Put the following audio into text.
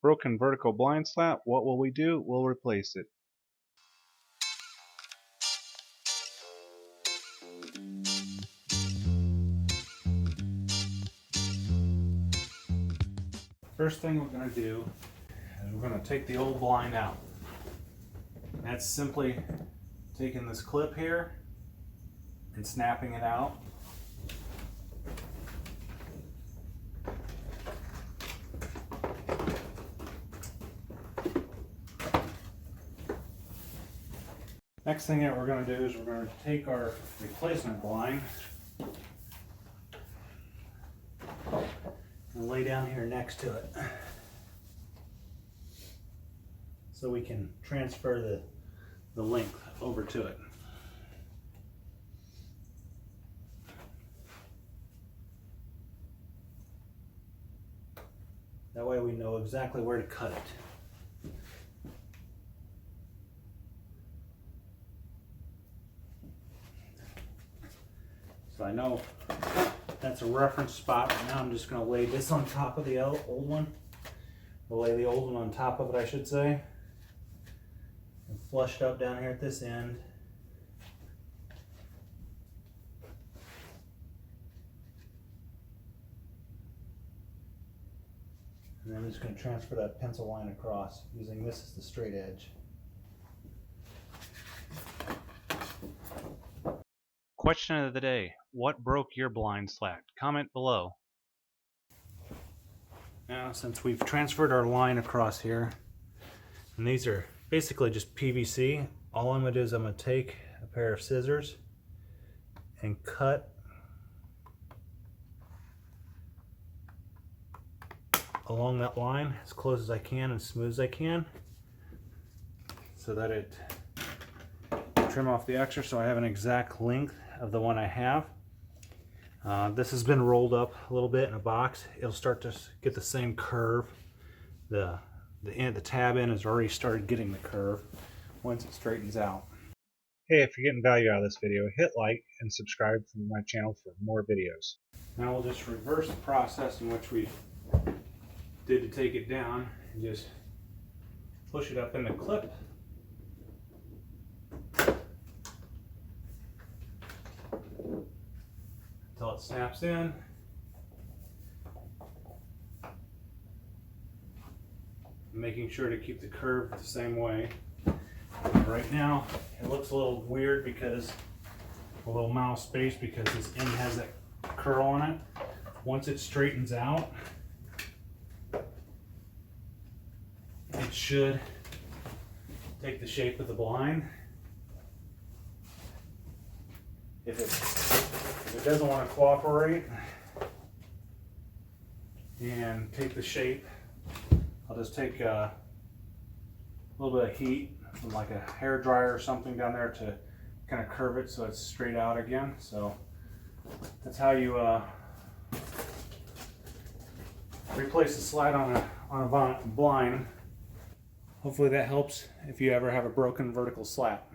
Broken vertical blind slat, what will we do? We'll replace it. First thing we're going to do is we're going to take the old blind out. That's simply taking this clip here and snapping it out. Next thing that we're going to do is we're going to take our replacement blind and lay down here next to it so we can transfer the length over to it. That way we know exactly where to cut it. So I know that's a reference spot. Right now I'm just going to lay this on top of the old one. We'll lay the old one on top of it, I should say. And flush it up down here at this end. And then I'm just going to transfer that pencil line across using this as the straight edge. Question of the day: what broke your blind slat? Comment below. Now, since we've transferred our line across here, and these are basically just PVC, all I'm going to do is I'm going to take a pair of scissors and cut along that line as close as I can and smooth as I can, so that it trim off the extra so I have an exact length of the one I have. This has been rolled up a little bit in a box. It'll start to get the same curve. The tab end has already started getting the curve once it straightens out. Hey, if you're getting value out of this video, hit like and subscribe to my channel for more videos. Now we'll just reverse the process in which we did to take it down and just push it up in the clip. Until it snaps in. Making sure to keep the curve the same way. Right now it looks a little weird because a little mouse space because this end has that curl on it. Once it straightens out, it should take the shape of the blind. If it doesn't want to cooperate and take the shape, I'll just take a little bit of heat from like a hair dryer or something down there to kind of curve it so it's straight out again. So that's how you replace the slat on a blind. Hopefully that helps if you ever have a broken vertical slat.